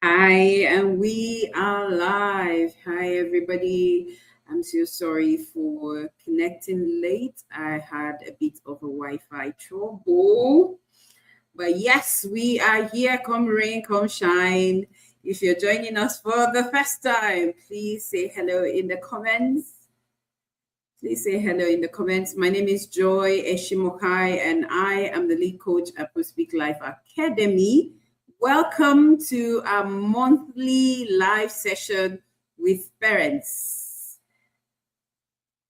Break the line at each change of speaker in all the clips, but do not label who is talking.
Hi, and we are live. Hi, everybody. I'm so sorry for connecting late. I had a bit of a Wi Fi trouble. But yes, we are here. Come rain, come shine. If you're joining us for the first time, please say hello in the comments. Please say hello in the comments. My name is Joy Eshimhokhai, and I am the lead coach at Speak Life Academy. Welcome to our monthly live session with parents.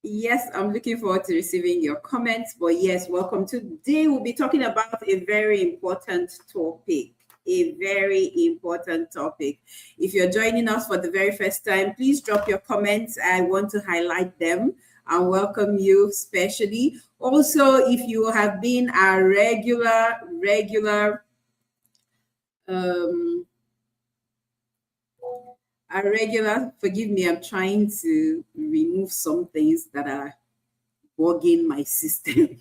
Yes, I'm looking forward to receiving your comments, but yes, welcome. Today we'll be talking about a very important topic. If you're joining us for the very first time, please drop your comments. I want to highlight them and welcome you especially. Also, if you have been a regular, forgive me, I'm trying to remove some things that are bugging my system.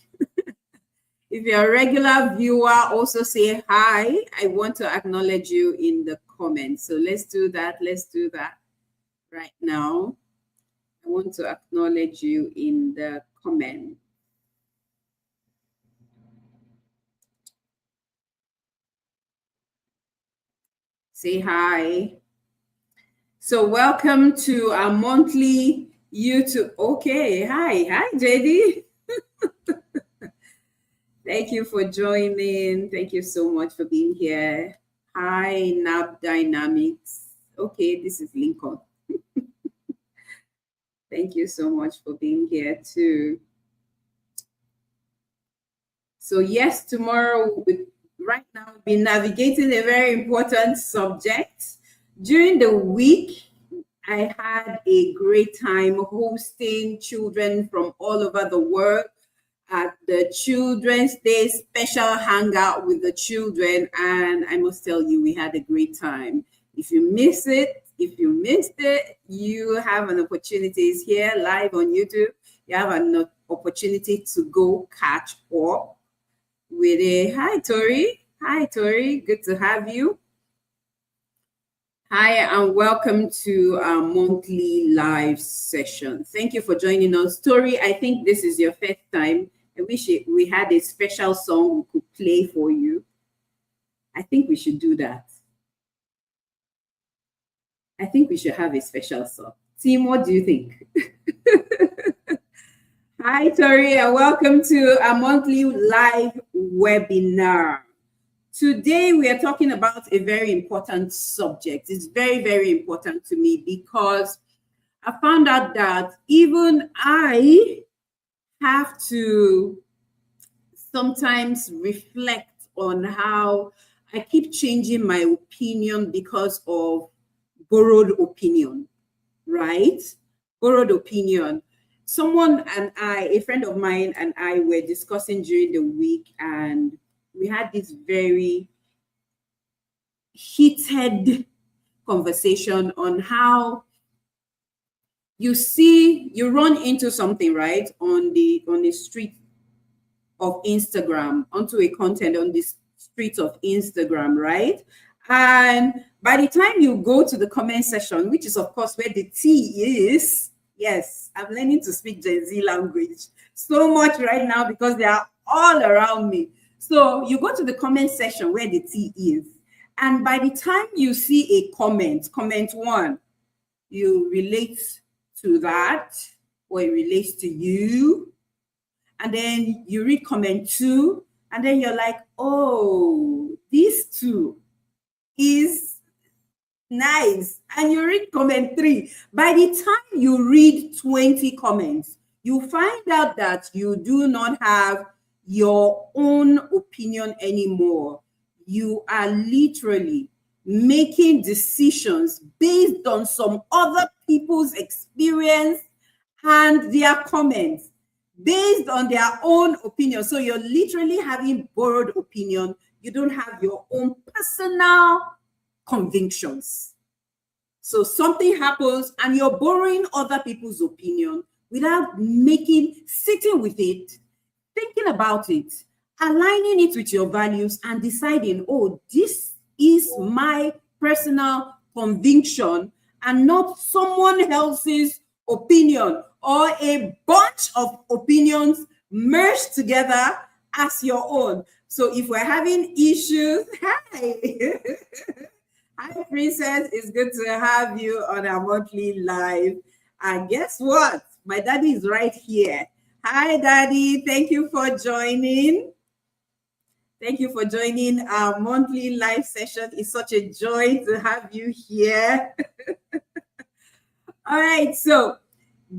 If you're a regular viewer, also say hi. I want to acknowledge you in the comments. So let's do that. Right now. I want to acknowledge you in the comment. Say hi. So welcome to our monthly YouTube. Okay, hi JD. Thank you for joining. Thank you so much for being here. Hi, NAB Dynamics. Okay, this is Lincoln. Thank you so much for being here too. So yes, tomorrow, right now, we'll be navigating a very important subject. During the week, I had a great time hosting children from all over the world at the Children's Day special hangout with the children. And I must tell you, we had a great time. If you missed it, you have an opportunity. It's here live on YouTube. You have an opportunity to go catch up with it. Hi, Tori. Good to have you. Hi, and welcome to our monthly live session. Thank you for joining us. Tori, I think this is your first time. I wish we had a special song we could play for you. I think we should do that. I think we should have a special song. Team, what do you think? Hi, Tori, and welcome to our monthly live webinar. Today, we are talking about a very important subject. It's very, very important to me because I found out that even I have to sometimes reflect on how I keep changing my opinion because of borrowed opinion, right? Borrowed opinion. Someone and I, a friend of mine and I were discussing during the week, and we had this very heated conversation on how you run into something, right, on the street of Instagram, onto a content on the street of Instagram, right? And by the time you go to the comment section, which is of course where the tea is, yes, I'm learning to speak Gen Z language so much right now because they are all around me. So you go to the comment section where the tea is, and by the time you see a comment one, you relate to that, or it relates to you, and then you read comment two, and then you're like, oh, these two is nice, and you read comment three. By the time you read 20 comments, you find out that you do not have your own opinion anymore. You are literally making decisions based on some other people's experience and their comments based on their own opinion. So you're literally having borrowed opinion. You don't have your own personal convictions. So something happens and you're borrowing other people's opinion without sitting with it, thinking about it, aligning it with your values, and deciding, oh, this is my personal conviction and not someone else's opinion or a bunch of opinions merged together as your own. So if we're having issues, hi. Hi, Princess. It's good to have you on our monthly live. And guess what? My daddy is right here. Hi, Daddy. Thank you for joining. Thank you for joining our monthly live session. It's such a joy to have you here. All right. So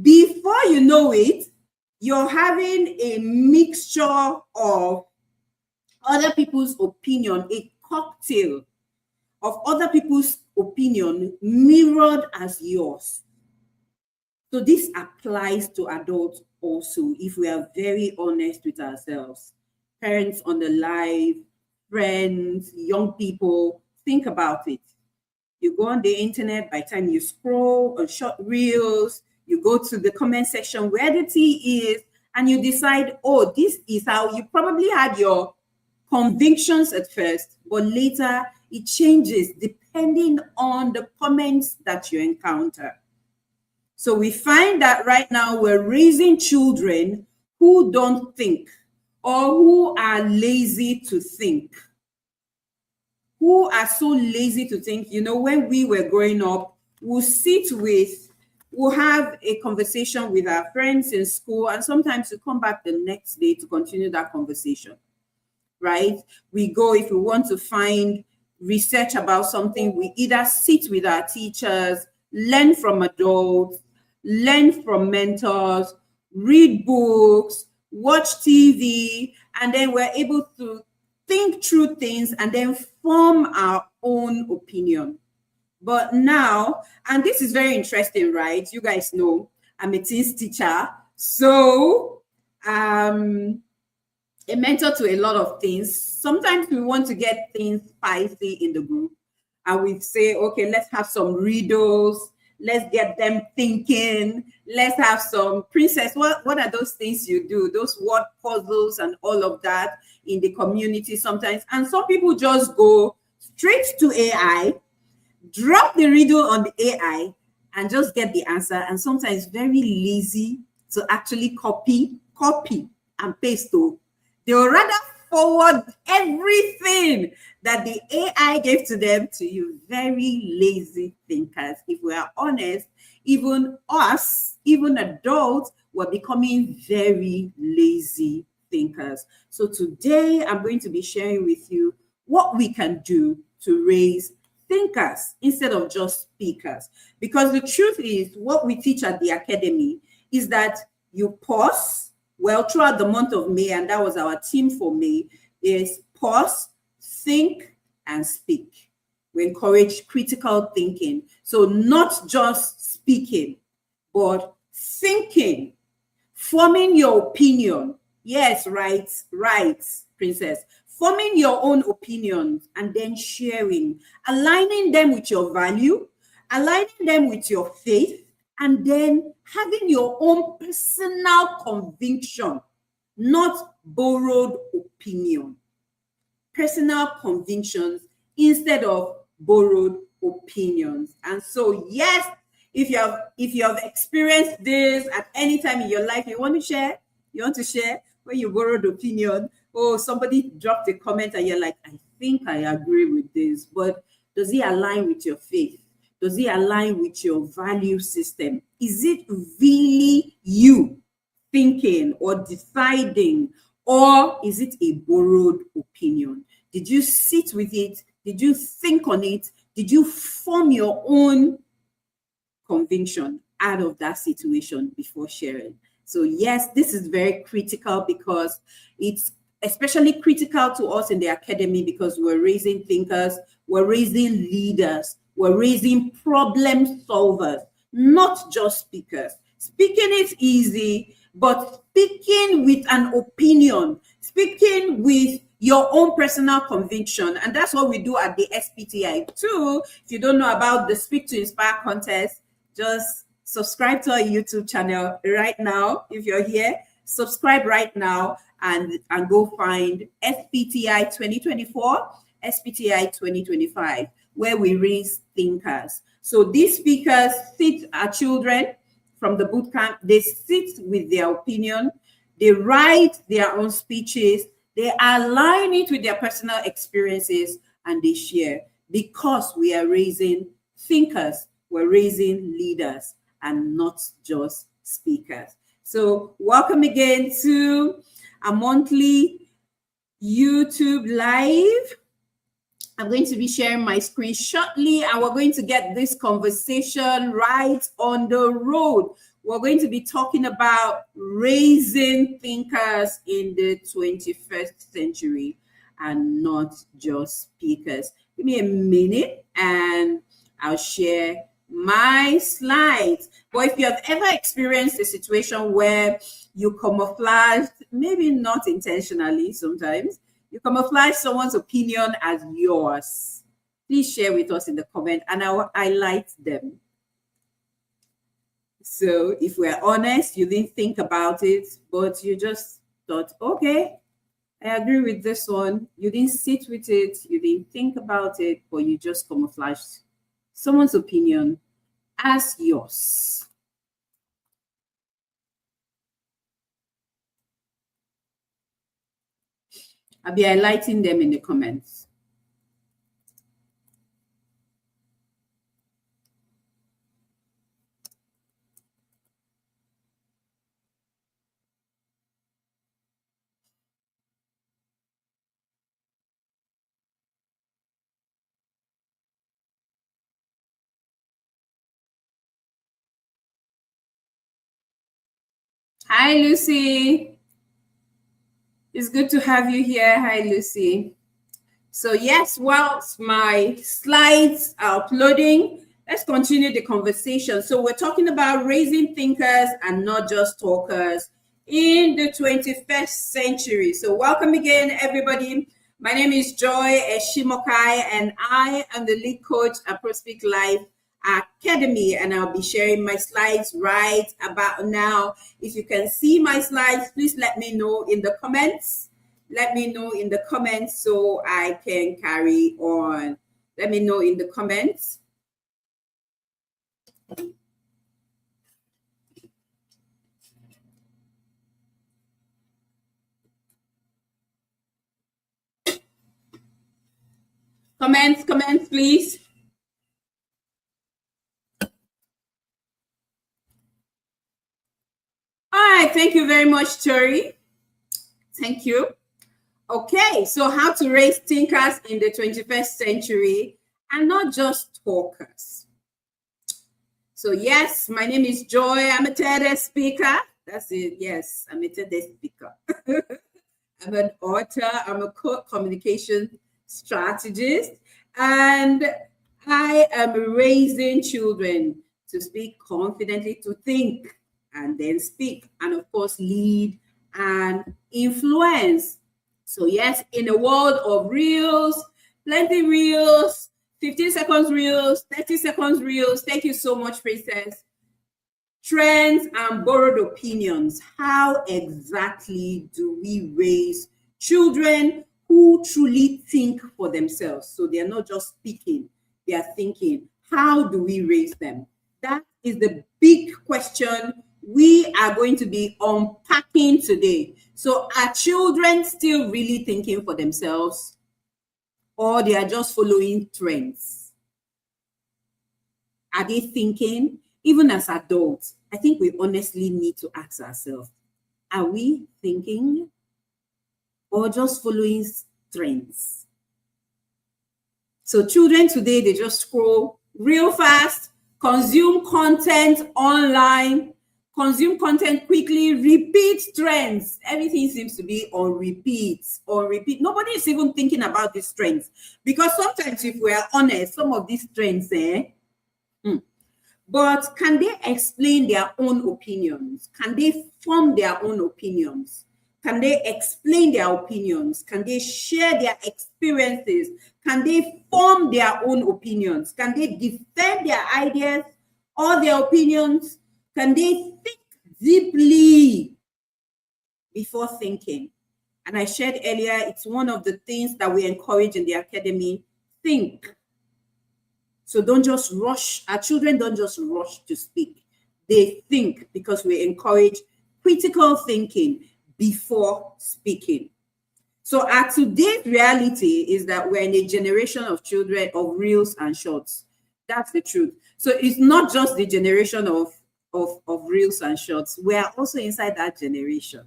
before you know it, you're having a mixture of other people's opinion, a cocktail of other people's opinion mirrored as yours. So this applies to adults also, if we are very honest with ourselves. Parents on the live, friends, young people, think about it. You go on the internet, by the time you scroll on short reels, you go to the comment section where the tea is, and you decide, oh, this is how you probably had your convictions at first, but later it changes depending on the comments that you encounter. So we find that right now we're raising children who don't think or who are lazy to think. Who are so lazy to think. You know, when we were growing up, we'll have a conversation with our friends in school, and sometimes we come back the next day to continue that conversation, right? We go, if we want to find research about something, we either sit with our teachers, learn from adults, learn from mentors, read books, watch TV, and then we're able to think through things and then form our own opinion. But now, and this is very interesting, right? You guys know I'm a teens teacher, so a mentor to a lot of things. Sometimes we want to get things spicy in the group, and we say, okay, let's have some riddles, let's get them thinking, let's have some Princess. What are those things you do? Those word puzzles and all of that in the community sometimes. And some people just go straight to AI, drop the riddle on the AI, and just get the answer. And sometimes very lazy to actually copy and paste. They will rather forward everything that the AI gave to them to you. Very lazy thinkers. If we are honest, even us, even adults, we're becoming very lazy thinkers. So today I'm going to be sharing with you what we can do to raise thinkers instead of just speakers. Because the truth is, what we teach at the academy is that you pause. Well, throughout the month of May, and that was our theme for May, is pause, think, and speak. We encourage critical thinking. So not just speaking, but thinking, forming your opinion. Yes, right, Princess. Forming your own opinions and then sharing, aligning them with your value, aligning them with your faith, and then having your own personal conviction, not borrowed opinion. Personal convictions instead of borrowed opinions. And so, yes, if you have experienced this at any time in your life, you want to share when you borrowed opinion. Oh, somebody dropped a comment and you're like, I think I agree with this, but does it align with your faith? Does it align with your value system? Is it really you thinking or deciding, or is it a borrowed opinion? Did you sit with it? Did you think on it? Did you form your own conviction out of that situation before sharing? So yes, this is very critical because it's especially critical to us in the academy because we're raising thinkers, we're raising leaders, we're raising problem solvers, not just speakers. Speaking is easy, but speaking with an opinion, speaking with your own personal conviction, and that's what we do at the SPTI too. If you don't know about the Speak to Inspire contest, just subscribe to our YouTube channel right now. If you're here, subscribe right now and go find SPTI 2024, SPTI 2025, where we raise thinkers. So these speakers sit our children from the boot camp. They sit with their opinion. They write their own speeches. They align it with their personal experiences and they share, because we are raising thinkers, we're raising leaders and not just speakers. So welcome again to a monthly YouTube live. I'm going to be sharing my screen shortly and we're going to get this conversation right on the road. We're going to be talking about raising thinkers in the 21st century and not just speakers. Give me a minute and I'll share my slides. But if you have ever experienced a situation where you camouflaged, maybe not intentionally sometimes, you camouflage someone's opinion as yours, please share with us in the comment and I will highlight them. So if we're honest, you didn't think about it, but you just thought, okay, I agree with this one. You didn't sit with it, you didn't think about it, but you just camouflaged someone's opinion as yours. I'll be highlighting them in the comments. Hi, Lucy. It's good to have you here. Hi, Lucy. So yes, whilst my slides are uploading, let's continue the conversation. So we're talking about raising thinkers and not just talkers in the 21st century. So welcome again, everybody. My name is Joy Eshimhokhai, and I am the lead coach at Prospect Life Academy, and I'll be sharing my slides right about now. If you can see my slides, please let me know in the comments. Let me know in the comments so I can carry on. Let me know in the comments. Comments, please. All right, thank you very much, Tori. Thank you. Okay, so how to raise thinkers in the 21st century and not just talkers. So yes, my name is Joy. I'm a TED speaker. That's it. Yes, I'm a TED speaker. I'm an author. I'm a communication strategist. And I am raising children to speak confidently, to think and then speak, and of course, lead and influence. So yes, in a world of reels, plenty reels, 15 seconds reels, 30 seconds reels. Thank you so much, Princess. Trends and borrowed opinions. How exactly do we raise children who truly think for themselves? So they're not just speaking, they are thinking. How do we raise them? That is the big question we are going to be unpacking today. So are children still really thinking for themselves, or they are just following trends? Are they thinking? Even as adults, I think we honestly need to ask ourselves, are we thinking or just following trends? So children today, they just scroll real fast, consume content online, consume content quickly, repeat trends. Everything seems to be on repeat, on repeat. Nobody is even thinking about these trends, because sometimes, if we are honest, some of these trends, but can they explain their own opinions? Can they form their own opinions? Can they explain their opinions? Can they share their experiences? Can they form their own opinions? Can they defend their ideas or their opinions? Can they think deeply before thinking? And I shared earlier, it's one of the things that we encourage in the academy. Think. So don't just rush. Our children don't just rush to speak. They think, because we encourage critical thinking before speaking. So our today's reality is that we're in a generation of children of reels and shorts. That's the truth. So it's not just the generation of reels and shorts. We are also inside that generation.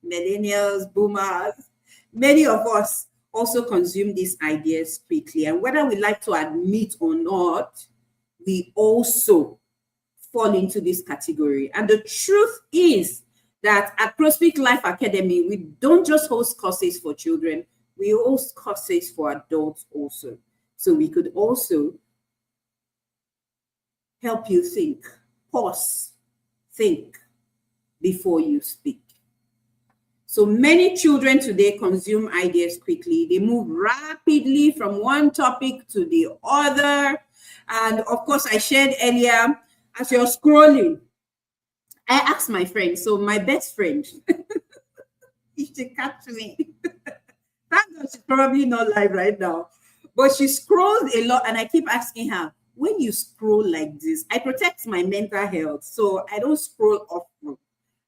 Millennials, boomers, many of us also consume these ideas quickly. And whether we like to admit or not, we also fall into this category. And the truth is that at Prospect Life Academy, we don't just host courses for children, we host courses for adults also. So we could also help you think, pause, think before you speak. So many children today consume ideas quickly. They move rapidly from one topic to the other. And of course, I shared earlier, as you're scrolling, I asked my friend, so my best friend, if she catch me, thank God she's probably not live right now, but she scrolls a lot, and I keep asking her, when you scroll like this, I protect my mental health, so I don't scroll often.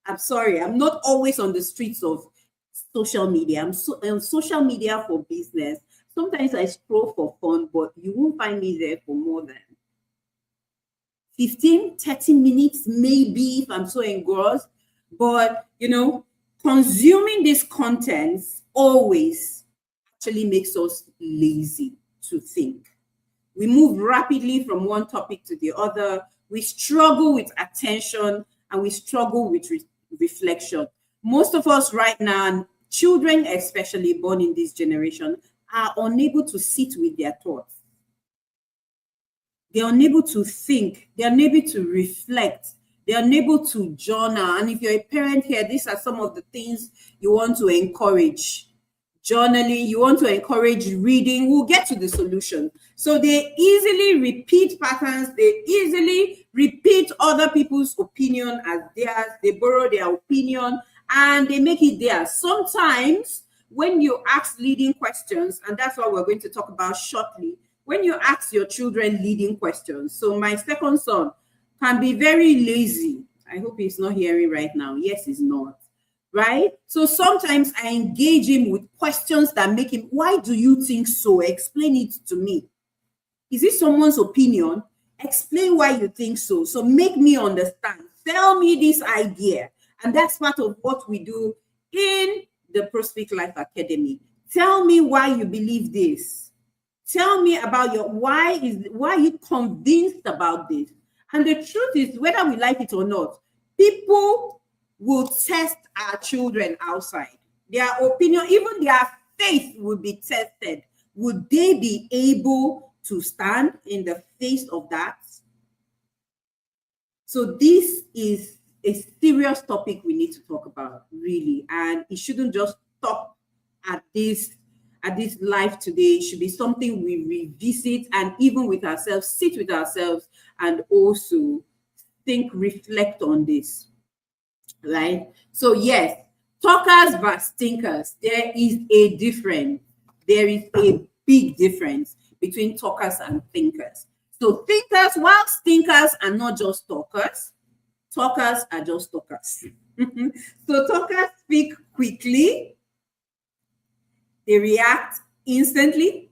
I'm sorry, I'm not always on the streets of social media. I'm on social media for business. Sometimes I scroll for fun, but you won't find me there for more than 15, 30 minutes, maybe, if I'm so engrossed. But, consuming these contents always actually makes us lazy to think. We move rapidly from one topic to the other. We struggle with attention, and we struggle with reflection. Most of us right now, children especially born in this generation, are unable to sit with their thoughts. They're unable to think. They're unable to reflect. They're unable to journal. And if you're a parent here, these are some of the things you want to encourage. Journaling, you want to encourage reading. We'll get to the solution. So they easily repeat patterns. They easily repeat other people's opinion as theirs. They borrow their opinion and they make it theirs. Sometimes when you ask leading questions, and that's what we're going to talk about shortly, when you ask your children leading questions. So my second son can be very lazy. I hope he's not hearing right now. Yes, he's not. Right? So sometimes I engage him with questions that make him, why do you think so? Explain it to me. Is it someone's opinion? Explain why you think so. So make me understand. Tell me this idea. And that's part of what we do in the Prospect Life Academy. Tell me why you believe this. Tell me about why are you convinced about this? And the truth is, whether we like it or not, people will test our children outside. Their opinion, even their faith will be tested. Would they be able to stand in the face of that? So this is a serious topic we need to talk about, really. And it shouldn't just stop at this life today. It should be something we revisit, and even with ourselves, sit with ourselves and also think, reflect on this, right? So yes, talkers versus thinkers. There is a difference. There is a big difference between talkers and thinkers. So thinkers, whilst thinkers are not just talkers, talkers are just talkers. So talkers speak quickly, they react instantly,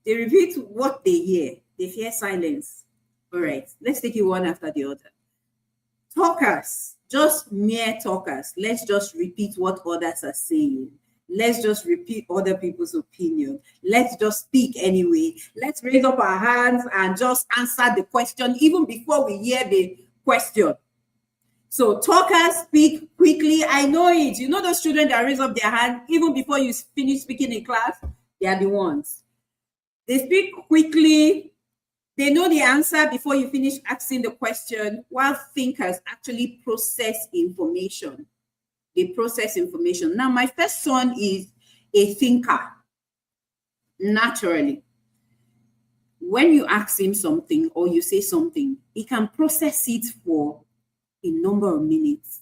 they repeat what they hear, they fear silence. All right, let's take it one after the other. Talkers, just mere talkers. Let's just repeat what others are saying. Let's just repeat other people's opinion. Let's just speak anyway. Let's raise up our hands and just answer the question even before we hear the question. So talkers speak quickly. I know it. You know those children that raise up their hand even before you finish speaking in class? They are the ones. They speak quickly. They know the answer before you finish asking the question, while thinkers actually process information. They process information. Now, my first son is a thinker, naturally. When you ask him something or you say something, he can process it for a number of minutes.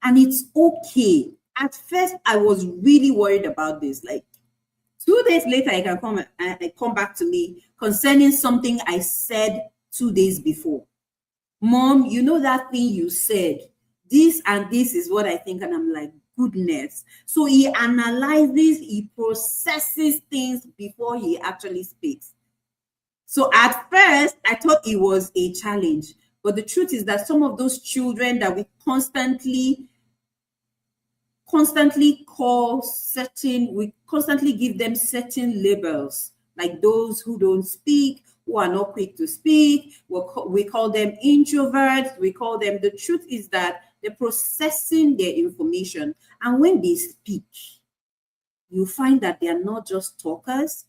And it's okay. At first, I was really worried about this. Like 2 days later, I come back to me concerning something I said 2 days before. Mom, you know that thing you said, this and this is what I think. And I'm like, goodness. So he analyzes, he processes things before he actually speaks. So at first, I thought it was a challenge. But the truth is that some of those children that we constantly give them certain labels, like those who don't speak, who are not quick to speak. We call them introverts. The truth is that they're processing their information. And when they speak, you find that they are not just talkers,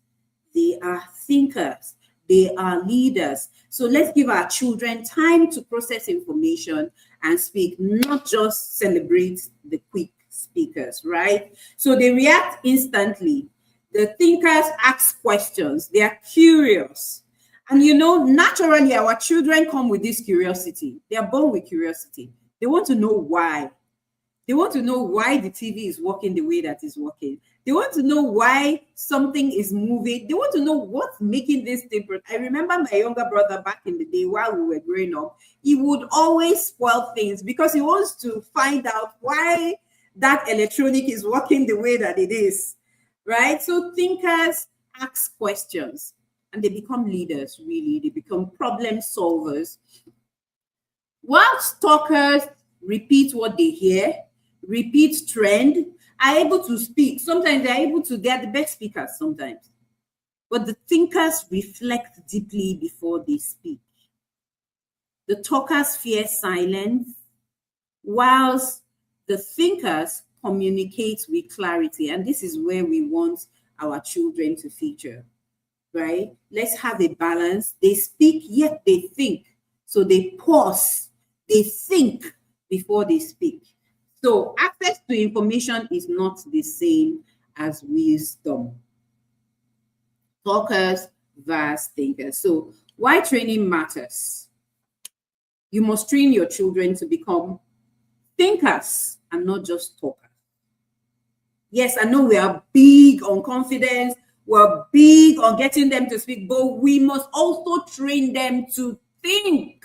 they are thinkers, they are leaders. So let's give our children time to process information and speak, not just celebrate the quick speakers, right? So they react instantly. The thinkers ask questions. They are curious. And naturally, our children come with this curiosity. They are born with curiosity. They want to know why. They want to know why the TV is working the way that it's working. They want to know why something is moving. They want to know what's making this different. I remember my younger brother back in the day while we were growing up, he would always spoil things because he wants to find out why that electronic is working the way that it is, right? So thinkers ask questions and they become leaders, really. They become problem solvers. While talkers repeat what they hear, repeat trend, are able to speak. Sometimes they're able to get the best speakers sometimes. But the thinkers reflect deeply before they speak. The talkers fear silence, whilst the thinkers communicate with clarity. And this is where we want our children to feature, right? Let's have a balance. They speak, yet they think. So they pause, they think before they speak. So access to information is not the same as wisdom. Talkers versus thinkers. So why training matters? You must train your children to become thinkers and not just talkers. Yes, I know we are big on confidence. We're big on getting them to speak, but we must also train them to think.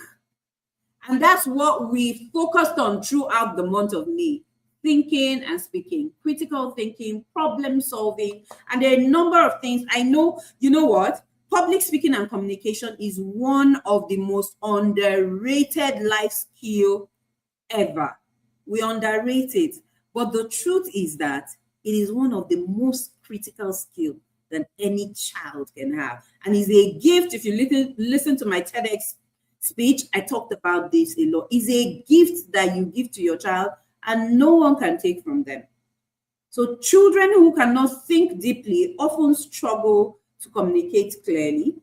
And that's what we focused on throughout the month of May. Thinking and speaking, critical thinking, problem solving, and there are a number of things. I know, you know what? Public speaking and communication is one of the most underrated life skill ever. We underrate it. But the truth is that it is one of the most critical skills that any child can have. And is a gift. If you listen to my TEDx speech, I talked about this a lot. Is a gift that you give to your child and no one can take from them. So children who cannot think deeply often struggle to communicate clearly.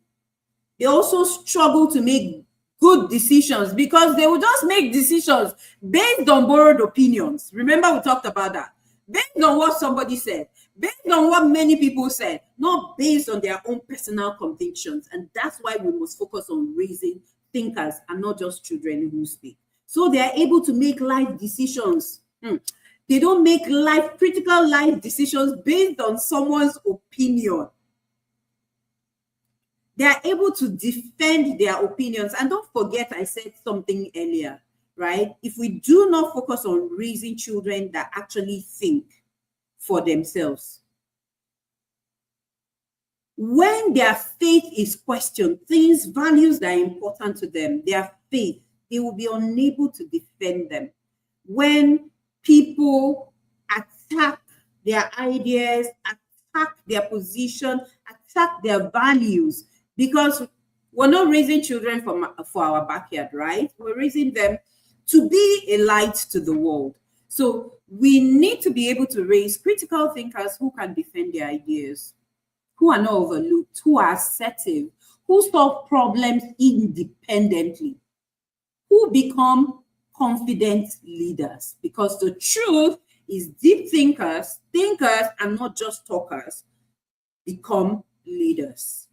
They also struggle to make good decisions because they will just make decisions based on borrowed opinions. Remember, we talked about that. Based on what somebody said, based on what many people said, not based on their own personal convictions. And that's why we must focus on raising thinkers and not just children who speak. So they are able to make life decisions. They don't make critical life decisions based on someone's opinion. They are able to defend their opinions. And don't forget, I said something earlier, right? If we do not focus on raising children that actually think for themselves, when their faith is questioned, values that are important to them, their faith, they will be unable to defend them. When people attack their ideas, attack their position, attack their values, because we're not raising children for our backyard, right? We're raising them to be a light to the world. So we need to be able to raise critical thinkers who can defend their ideas, who are not overlooked, who are assertive, who solve problems independently, who become confident leaders. Because the truth is deep thinkers and not just talkers, become leaders.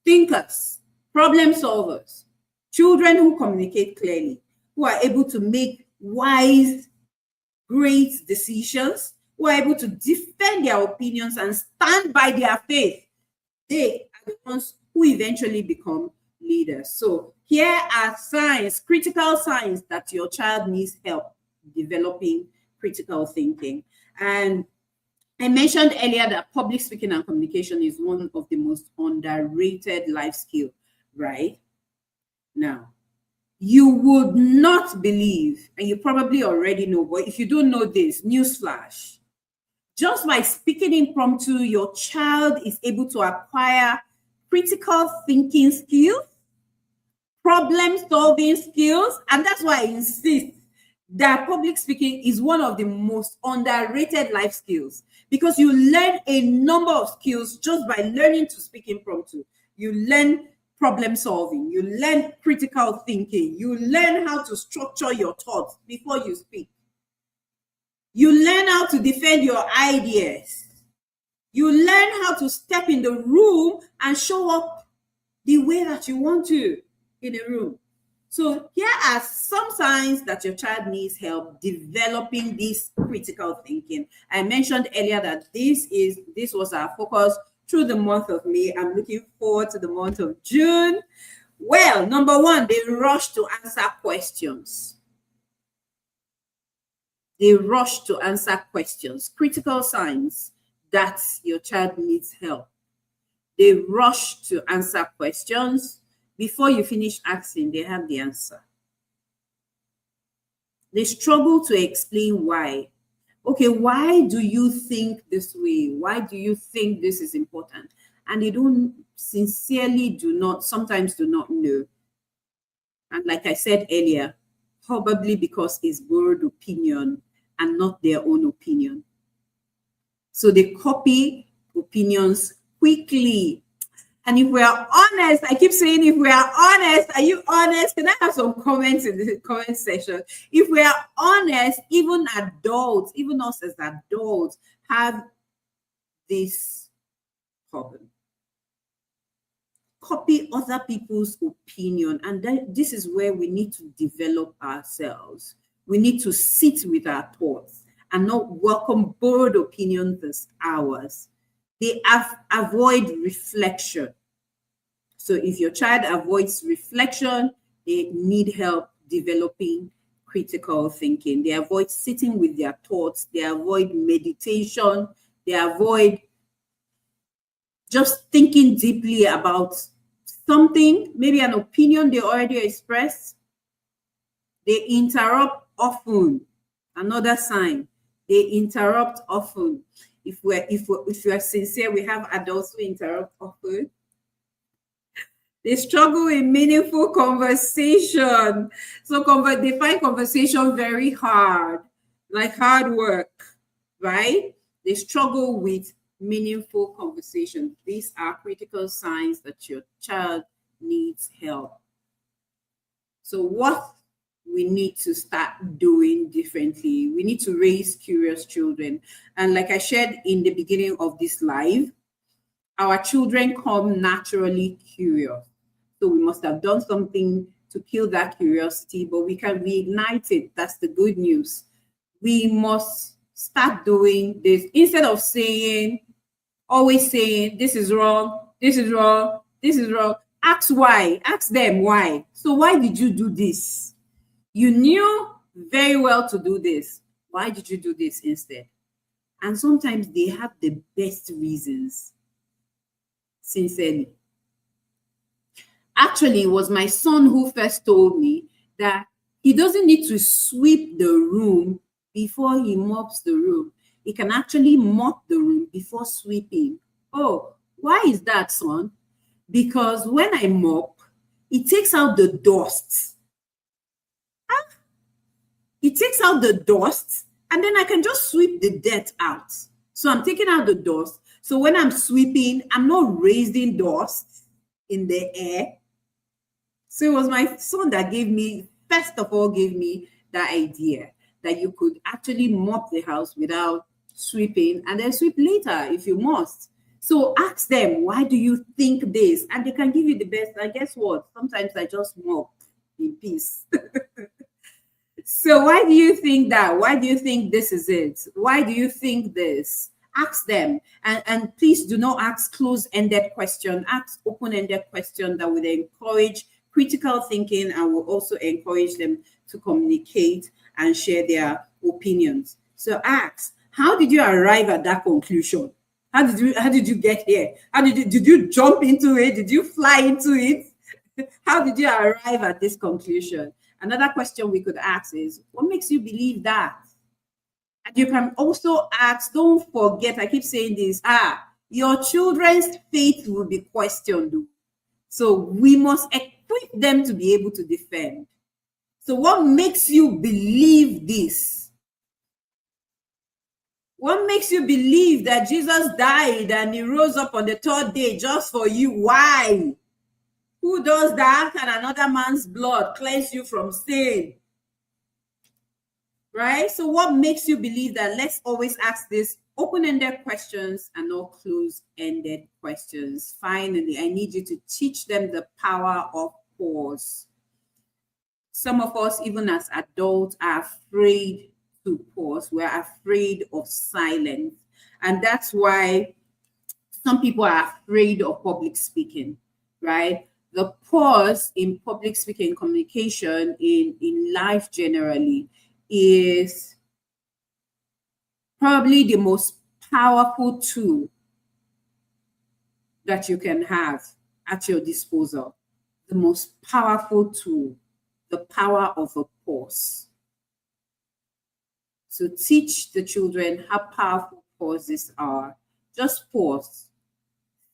Thinkers, problem solvers, children who communicate clearly, who are able to make wise, great decisions, who are able to defend their opinions and stand by their faith, they are the ones who eventually become leaders. So here are signs, critical signs that your child needs help developing critical thinking. And I mentioned earlier that public speaking and communication is one of the most underrated life skills, right? Now, you would not believe, and you probably already know, but if you don't know this, newsflash, just by speaking impromptu, your child is able to acquire critical thinking skills, problem-solving skills, and that's why I insist that public speaking is one of the most underrated life skills, because you learn a number of skills just by learning to speak impromptu. You learn problem solving, you learn critical thinking, you learn how to structure your thoughts before you speak. You learn how to defend your ideas. You learn how to step in the room and show up the way that you want to in a room. So here are some signs that your child needs help developing this critical thinking. I mentioned earlier that this was our focus through the month of May. I'm looking forward to the month of June. Well, number one, they rush to answer questions. They rush to answer questions. Critical signs that your child needs help. They rush to answer questions. Before you finish asking, they have the answer. They struggle to explain why. Okay, why do you think this way? Why do you think this is important? And they sometimes do not know. And like I said earlier, probably because it's borrowed opinion and not their own opinion. So they copy opinions quickly. And if we are honest, I keep saying, if we are honest, are you honest? Can I have some comments in the comment section? If we are honest, even adults, even us as adults, have this problem. Copy other people's opinion. And this is where we need to develop ourselves. We need to sit with our thoughts and not welcome borrowed opinions as ours. They avoid reflection. So if your child avoids reflection, they need help developing critical thinking. They avoid sitting with their thoughts. They avoid meditation. They avoid just thinking deeply about something, maybe an opinion they already expressed. They interrupt often. Another sign, they interrupt often. If we are sincere, we have adults who interrupt often. They struggle in meaningful conversation. So they find conversation very hard, like hard work, right? They struggle with meaningful conversation. These are critical signs that your child needs help. So what we need to start doing differently. We need to raise curious children. And like I shared in the beginning of this live, our children come naturally curious. So we must have done something to kill that curiosity, but we can reignite it. That's the good news. We must start doing this instead of always saying, this is wrong, this is wrong, this is wrong. Ask why. Ask them why. So why did you do this? You knew very well to do this. Why did you do this instead? And sometimes they have the best reasons. Sincerely. Actually, it was my son who first told me that he doesn't need to sweep the room before he mops the room. He can actually mop the room before sweeping. Oh, why is that, son? Because when I mop, it takes out the dust. It takes out the dust, and then I can just sweep the dirt out. So I'm taking out the dust. So when I'm sweeping, I'm not raising dust in the air. So it was my son that first of all, gave me the idea that you could actually mop the house without sweeping, and then sweep later if you must. So ask them, why do you think this? And they can give you the best. And guess what? Sometimes I just mop in peace. So why do you think that? Why do you think this is it? Why do you think this? Ask them. And please do not ask close-ended question. Ask open-ended question that will encourage critical thinking and will also encourage them to communicate and share their opinions. So ask, how did you arrive at that conclusion? How did you get here? Did you jump into it? Did you fly into it? How did you arrive at this conclusion? Another question we could ask is, what makes you believe that? And you can also ask, don't forget, I keep saying this, your children's faith will be questioned. So we must equip them to be able to defend. So what makes you believe this? What makes you believe that Jesus died and he rose up on the third day just for you? Why? Who does that? Can another man's blood cleanse you from sin? Right? So what makes you believe that? Let's always ask this open-ended questions and not closed-ended questions. Finally, I need you to teach them the power of pause. Some of us, even as adults, are afraid to pause. We're afraid of silence. And that's why some people are afraid of public speaking, right? The pause in public speaking communication in life generally is probably the most powerful tool that you can have at your disposal. The most powerful tool, the power of a pause. So teach the children how powerful pauses are. Just pause.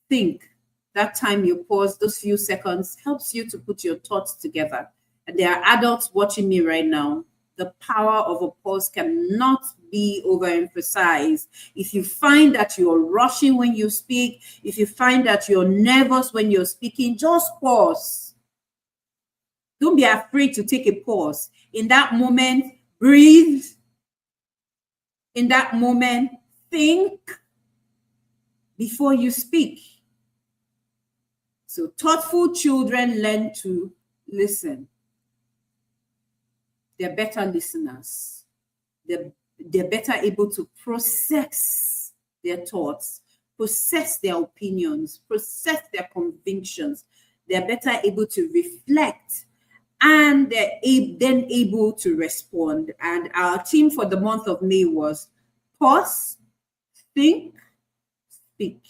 Think. That time you pause, those few seconds, helps you to put your thoughts together. And there are adults watching me right now. The power of a pause cannot be overemphasized. If you find that you're rushing when you speak, if you find that you're nervous when you're speaking, just pause. Don't be afraid to take a pause. In that moment, breathe. In that moment, think before you speak. So thoughtful children learn to listen. They're better listeners. They're better able to process their thoughts, process their opinions, process their convictions. They're better able to reflect, and they're then able to respond. And our theme for the month of May was pause, think, speak.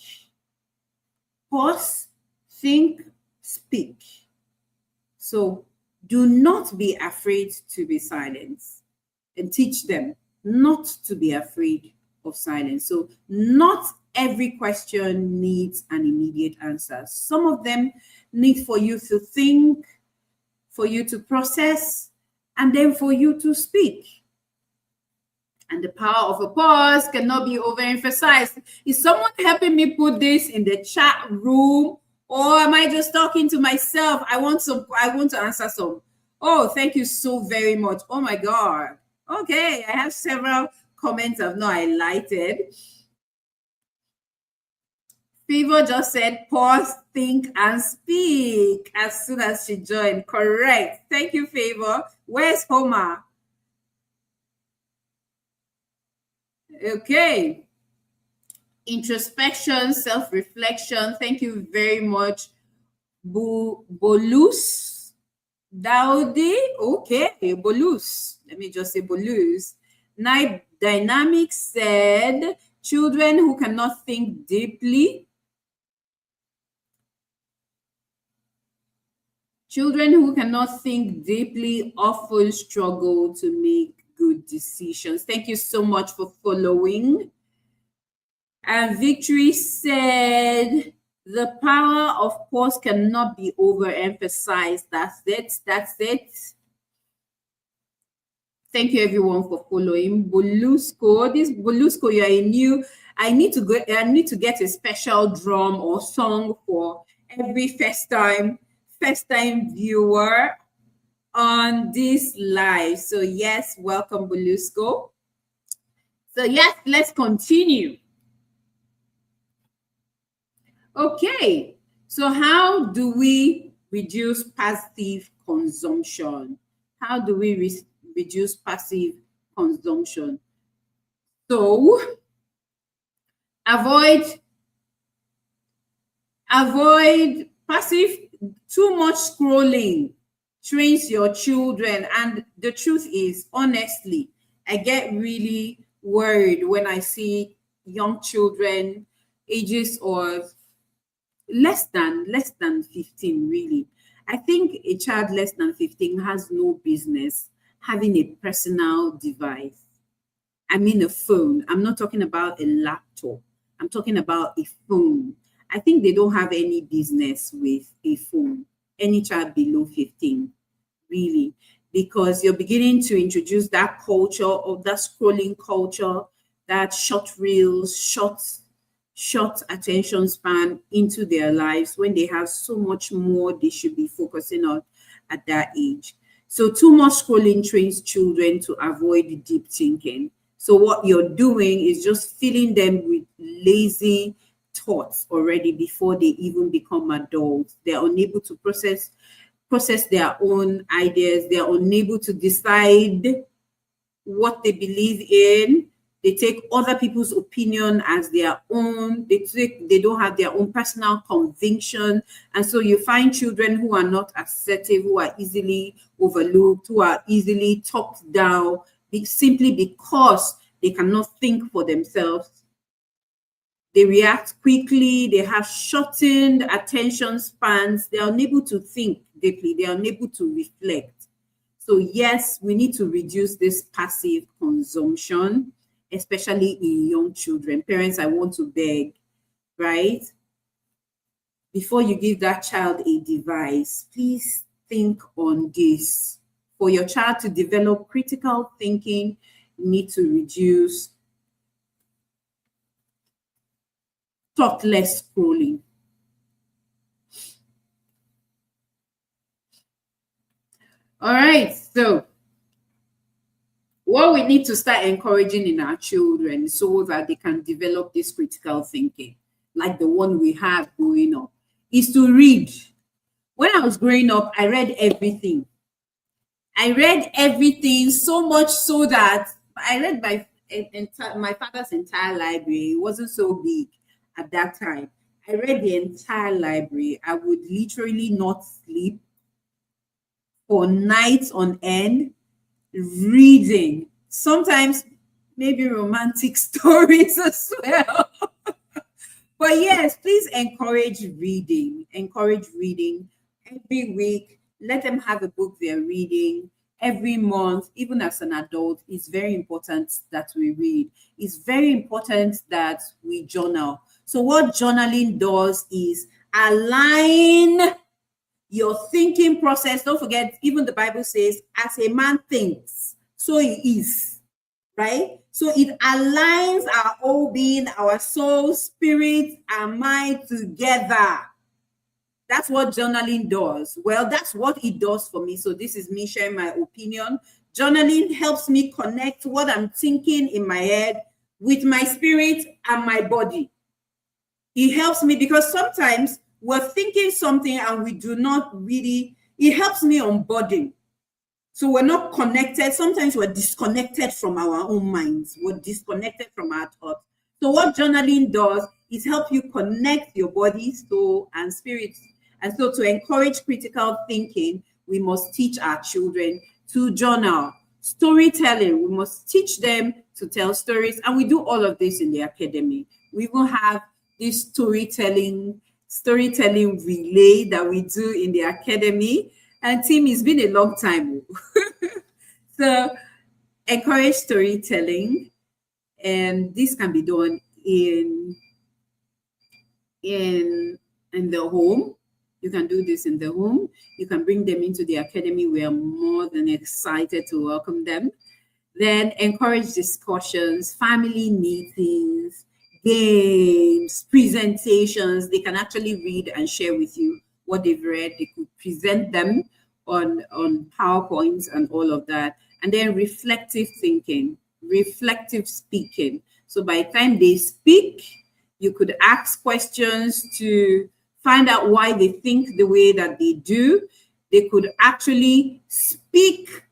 Pause, think, speak. So do not be afraid to be silent, and teach them not to be afraid of silence. So not every question needs an immediate answer. Some of them need for you to think, for you to process, and then for you to speak. And the power of a pause cannot be overemphasized. Is someone helping me put this in the chat room? Or am I just talking to myself? I want to answer some. Oh, thank you so very much. Oh my God. Okay, I have several comments I've not highlighted. Favor just said pause, think, and speak as soon as she joined. Correct. Thank you, Favor. Where's Homer? Okay. Introspection, self-reflection. Thank you very much. Bolus Daudi. Okay, Bolus. Let me just say Bolus. Night Dynamics said children who cannot think deeply. Children who cannot think deeply often struggle to make good decisions. Thank you so much for following. And Victory said, the power of pause cannot be overemphasized. That's it. That's it. Thank you everyone for following. Bolusco, this Bolusco, you are a new. I need to get a special drum or song for every first time viewer on this live. So yes, welcome Bolusco. So yes, let's continue. Okay, so how do we reduce passive consumption? How do we reduce passive consumption. So avoid passive, too much scrolling trains your children. And the truth is, honestly, I get really worried when I see young children ages of less than 15, really. I think a child less than 15 has no business having a personal device. I mean a phone. I'm not talking about a laptop. I'm talking about a phone. I think they don't have any business with a phone. Any child below 15, really, because you're beginning to introduce that culture of that scrolling culture, that short reels, short attention span into their lives when they have so much more they should be focusing on at that age. So too much scrolling trains children to avoid deep thinking. So what you're doing is just filling them with lazy thoughts already before they even become adults. They're unable to process their own ideas. They're unable to decide what they believe in. They take other people's opinion as their own. They don't have their own personal conviction. And so you find children who are not assertive, who are easily overlooked, who are easily talked down, simply because they cannot think for themselves. They react quickly, they have shortened attention spans, they are unable to think deeply, they are unable to reflect. So yes, we need to reduce this passive consumption, especially in young children. Parents, I want to beg, right? Before you give that child a device, please think on this. For your child to develop critical thinking, you need to reduce thoughtless scrolling. All right, so what we need to start encouraging in our children so that they can develop this critical thinking, like the one we have going on, is to read. When I was growing up, I read everything. I read everything, so much so that I read my father's entire library. It wasn't so big at that time. I read the entire library. I would literally not sleep for nights on end reading. Sometimes maybe romantic stories as well. But yes, please encourage reading. Encourage reading every week. Let them have a book they're reading every month. Even as an adult, it's very important that we read. It's very important that we journal. So what journaling does is align your thinking process. Don't forget, even the Bible says, as a man thinks, so he is, right? So it aligns our whole being, our soul, spirit, and mind together. That's what journaling does. Well, that's what it does for me. So this is me sharing my opinion. Journaling helps me connect what I'm thinking in my head with my spirit and my body. It helps me because sometimes we're thinking something and we do not really, it helps me unburden. So we're not connected. Sometimes we're disconnected from our own minds. We're disconnected from our thoughts. So what journaling does is help you connect your body, soul, and spirit. And so to encourage critical thinking, we must teach our children to journal. Storytelling, we must teach them to tell stories. And we do all of this in the academy. We even have this storytelling relay that we do in the academy. And Tim, it's been a long time. So encourage storytelling. And this can be done in the home. You can do this in the home. You can bring them into the academy. We are more than excited to welcome them. Then encourage discussions, family meetings, games, presentations. They can actually read and share with you what they've read. They could present them on PowerPoints and all of that. And then reflective thinking, reflective speaking. So by the time they speak, you could ask questions to find out why they think the way that they do. They could actually speak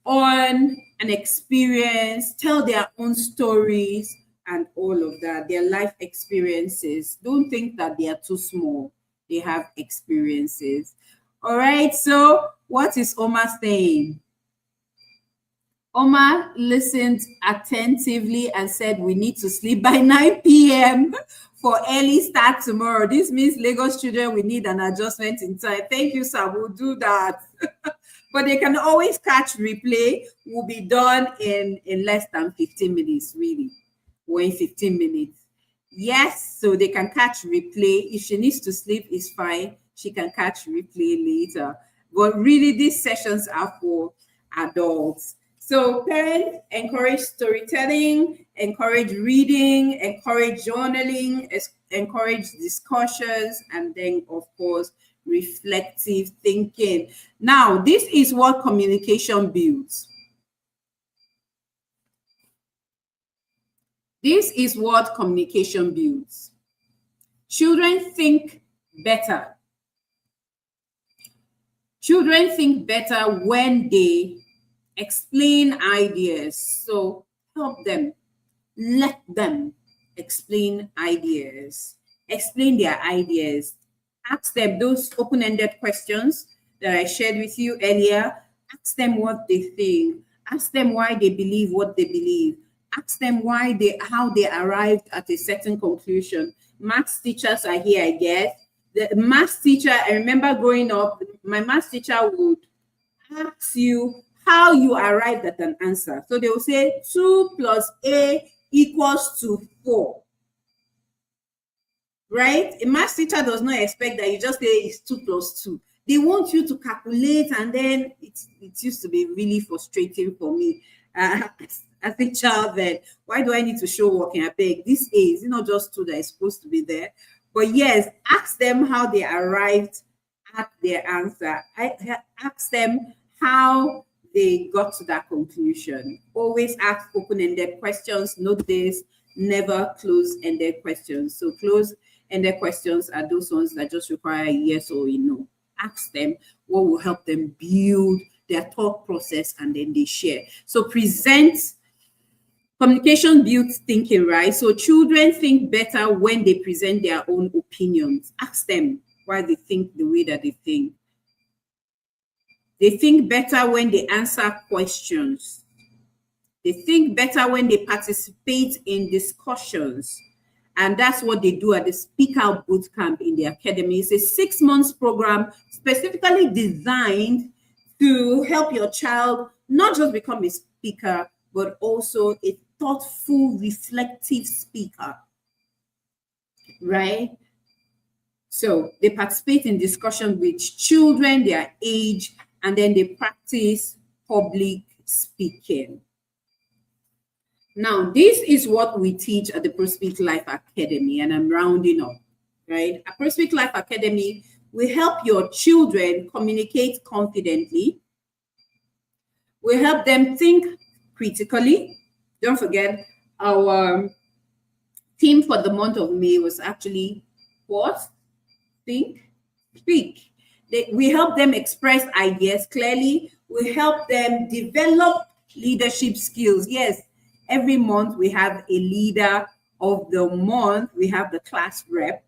on an experience, tell their own stories and all of that, their life experiences. Don't think that they are too small. They have experiences. All right. So what is Oma saying? Oma listened attentively and said we need to sleep by 9 p.m. for early start tomorrow. This means Lagos children, we need an adjustment in time. Thank you, sir. We'll do that. But they can always catch replay. Will be done in less than 15 minutes, really, or in 15 minutes. Yes, so they can catch replay. If she needs to sleep, it's fine. She can catch replay later. But really, these sessions are for adults. So parents, encourage storytelling, encourage reading, encourage journaling, encourage discussions, and then, of course, reflective thinking. Now, this is what communication builds. This is what communication builds. Children think better. Children think better when they explain ideas. So help them, let them explain ideas, explain their ideas. Ask them those open-ended questions that I shared with you earlier. Ask them what they think. Ask them why they believe what they believe. Ask them how they arrived at a certain conclusion. Maths teachers are here, I guess. The maths teacher, I remember growing up, my maths teacher would ask you how you arrived at an answer. So they will say 2 plus A equals to 4. Right? A math teacher does not expect that you just say it's 2 plus 2. They want you to calculate, and then it used to be really frustrating for me as a child. Then why do I need to show working? I beg, this A is not just 2 that is supposed to be there. But yes, ask them how they arrived at their answer. I ask them how they got to that conclusion. Always ask open-ended questions. Note this, never close-ended questions. So close-ended questions are those ones that just require a yes or a no. Ask them what will help them build their thought process, and then they share. So communication builds thinking, right? So children think better when they present their own opinions. Ask them why they think the way that they think. They think better when they answer questions. They think better when they participate in discussions. And that's what they do at the Speak Out Bootcamp in the academy. It's a 6-month program specifically designed to help your child not just become a speaker, but also a thoughtful, reflective speaker, right? So they participate in discussion with children, their age, and then they practice public speaking. Now, this is what we teach at the Prospeak Life Academy, and I'm rounding up, right? At Prospeak Life Academy, we help your children communicate confidently. We help them think critically. Don't forget, our theme for the month of May was actually pause, think, speak. We help them express ideas clearly. We help them develop leadership skills. Yes, every month we have a leader of the month. We have the class rep.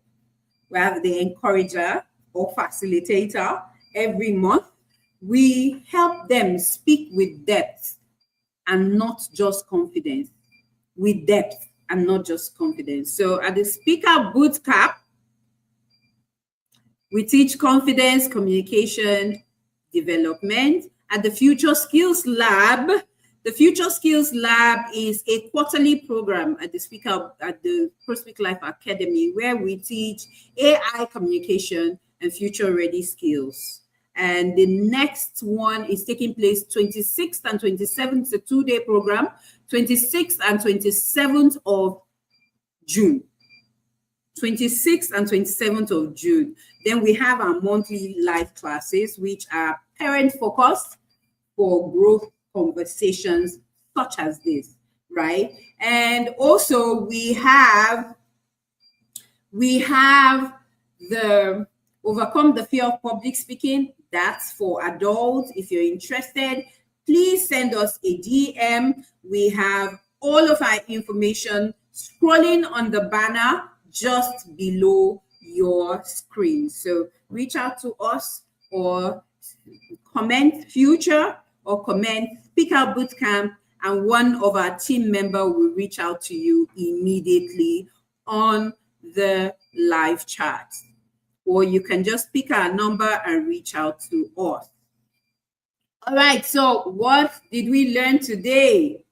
We have the encourager or facilitator every month. We help them speak with depth and not just confidence. With depth and not just confidence. So at the Speaker Bootcamp, we teach confidence, communication, development. At the Future Skills Lab, the Future Skills Lab is a quarterly program at the Prospeak Life Academy, where we teach AI communication and future-ready skills. And the next one is taking place 26th and 27th. It's a 2-day program, 26th and 27th of June. 26th and 27th of June. Then we have our monthly live classes, which are parent-focused for growth conversations such as this, right? And also we have the Overcome the Fear of Public Speaking. That's for adults. If you're interested, please send us a DM. We have all of our information scrolling on the banner just below your screen. So reach out to us or comment future or comment Speak Out Bootcamp, and one of our team member will reach out to you immediately on the live chat. Or you can just pick our number and reach out to us. All right, so what did we learn today?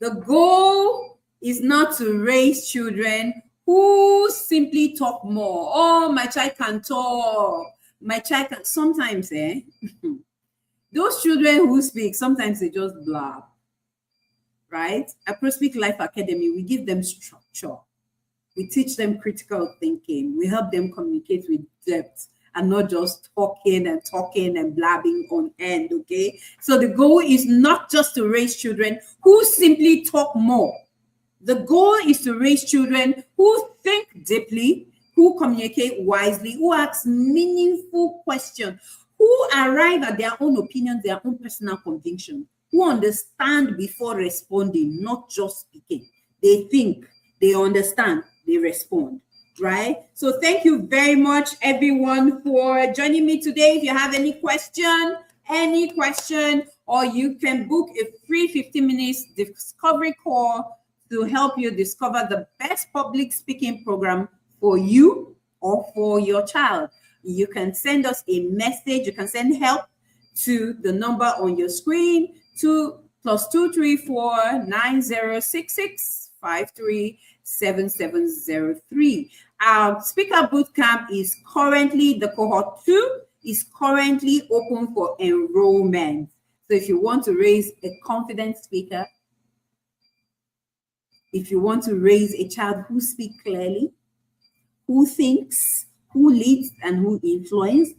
The goal is not to raise children who simply talk more. Oh, my child can talk. My child can. Sometimes, those children who speak, sometimes they just blab, right? At Prospect Life Academy, we give them structure. We teach them critical thinking. We help them communicate with depth and not just talking and blabbing on end, okay? So the goal is not just to raise children who simply talk more. The goal is to raise children who think deeply, who communicate wisely, who ask meaningful questions, who arrive at their own opinions, their own personal conviction, who understand before responding, not just speaking. They think, they understand, they respond, right? So thank you very much, everyone, for joining me today. If you have any question, or you can book a free 15 minutes discovery call to help you discover the best public speaking program for you or for your child. You can send us a message. You can send help to the number on your screen, to +234 9066 537703. Our speaker bootcamp is currently, the cohort 2 is currently open for enrollment. So if you want to raise a confident speaker, if you want to raise a child who speaks clearly, who thinks, who leads, and who influences,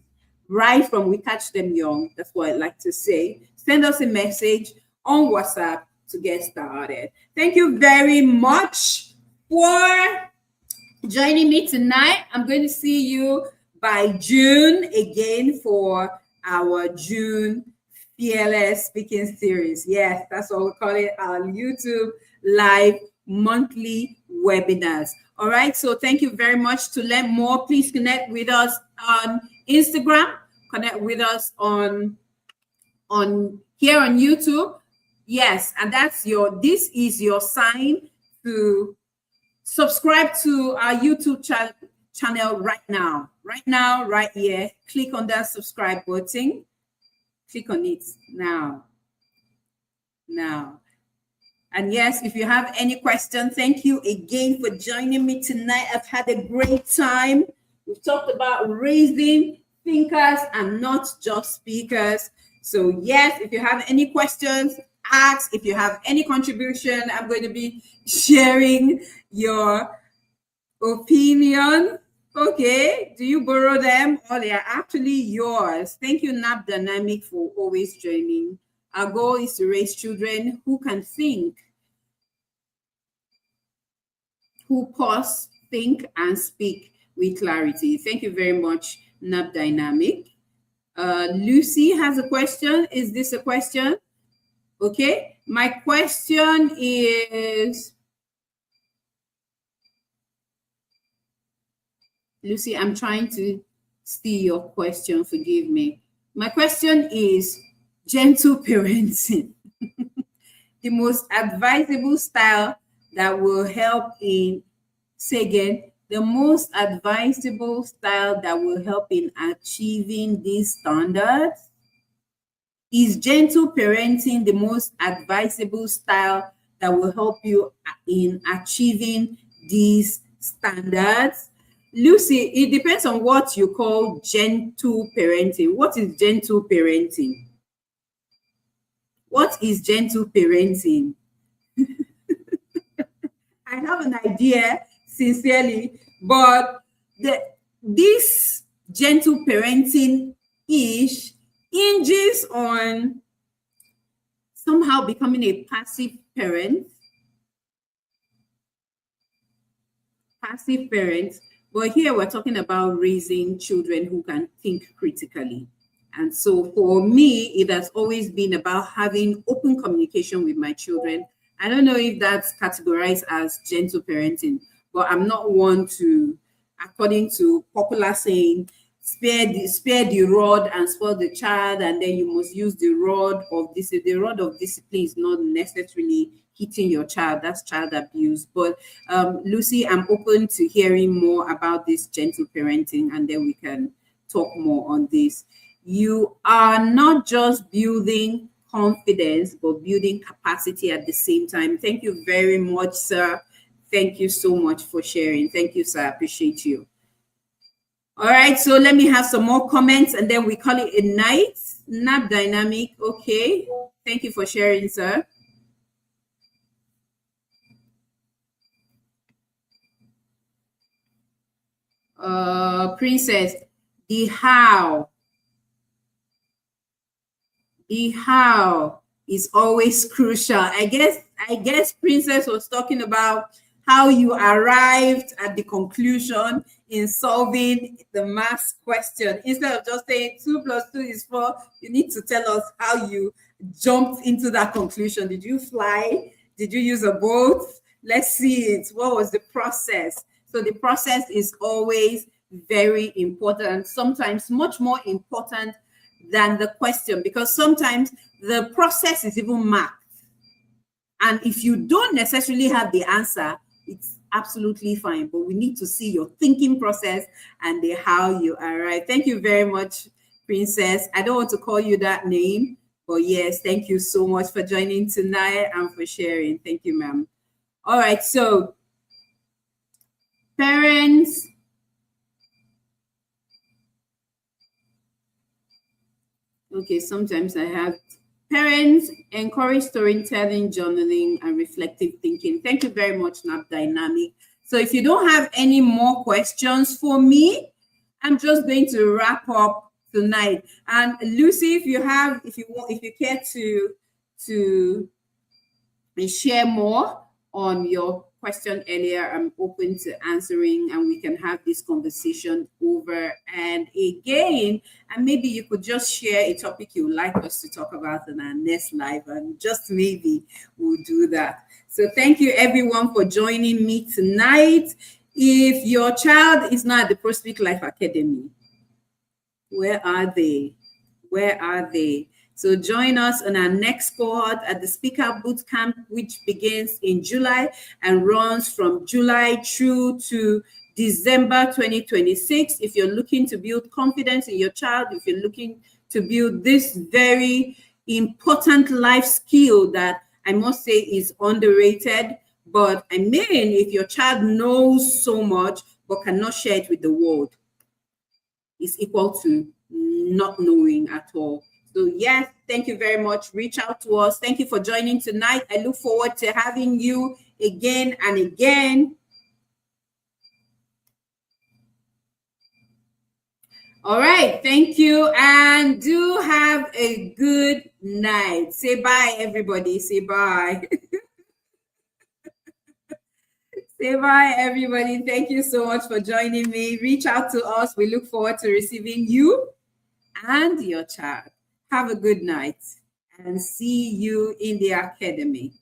right from we catch them young, that's what I like to say, send us a message on WhatsApp to get started. Thank you very much for joining me tonight. I'm going to see you by June again for our June Fearless Speaking Series. Yes, that's what we call it, our YouTube live monthly webinars. All right, so thank you very much. To learn more, please connect with us on Instagram, connect with us on here on YouTube. Yes, and this is your sign to subscribe to our YouTube channel right now, right here. Click on that subscribe button. Click on it now. And yes, if you have any questions, thank you again for joining me tonight. I've had a great time. We've talked about raising thinkers and not just speakers. So yes, if you have any questions, ask. If you have any contribution, I'm going to be sharing your opinion. Okay, do you borrow them or they are actually yours? Thank you, NAP Dynamic, for always joining. Our goal is to raise children who can think, who pause, think, and speak with clarity. Thank you very much, NAP Dynamic. Lucy has a question. Is this a question? Okay, my question is, Lucy, I'm trying to see your question. Forgive me. My question is, gentle parenting, the most advisable style that will help in, say again, the most advisable style that will help in achieving these standards? Is gentle parenting the most advisable style that will help you in achieving these standards? Lucy, it depends on what you call gentle parenting. What is gentle parenting? What is gentle parenting? I have an idea, sincerely, but this gentle parenting-ish hinges on somehow becoming a passive parent. But here we're talking about raising children who can think critically. And so for me, it has always been about having open communication with my children. I don't know if that's categorized as gentle parenting, but I'm not one to, according to popular saying, spare the rod and spoil the child, and then you must use the rod of this. The rod of discipline is not necessarily hitting your child. That's child abuse. But Lucy, I'm open to hearing more about this gentle parenting, and then we can talk more on this. You are not just building confidence, but building capacity at the same time. Thank you very much, sir. Thank you so much for sharing. Thank you, sir. I appreciate you. All right, so let me have some more comments and then we call it a night. Nap dynamic. Okay. Thank you for sharing, sir. Princess, the how is always crucial. I guess Princess was talking about how you arrived at the conclusion in solving the math question. Instead of just saying 2 + 2 is 4, you need to tell us how you jumped into that conclusion. Did you fly? Did you use a boat? Let's see it. What was the process? So the process is always very important, sometimes much more important than the question, because sometimes the process is even math. And if you don't necessarily have the answer, it's absolutely fine. But we need to see your thinking process and the how you arrive. Thank you very much, Princess. I don't want to call you that name, but yes, thank you so much for joining tonight and for sharing. Thank you, ma'am. All right, so parents, okay, sometimes I have parents encourage storytelling, journaling, and reflective thinking. Thank you very much, Nap Dynamic. So if you don't have any more questions for me, I'm just going to wrap up tonight. And Lucy, if you care to share more on your question earlier, I'm open to answering and we can have this conversation over and again. And maybe you could just share a topic you would like us to talk about in our next live, and just maybe we'll do that. So thank you everyone for joining me tonight. If your child is not at the Pro Speak Life Academy, where are they? Where are they? So join us on our next cohort at the Speaker Bootcamp, which begins in July and runs from July through to December 2026. If you're looking to build confidence in your child, if you're looking to build this very important life skill that I must say is underrated, but I mean, if your child knows so much but cannot share it with the world, it's equal to not knowing at all. So yes, thank you very much. Reach out to us. Thank you for joining tonight. I look forward to having you again and again. All right, thank you, and do have a good night. Say bye, everybody. Say bye. Say bye, everybody. Thank you so much for joining me. Reach out to us. We look forward to receiving you and your child. Have a good night and see you in the academy.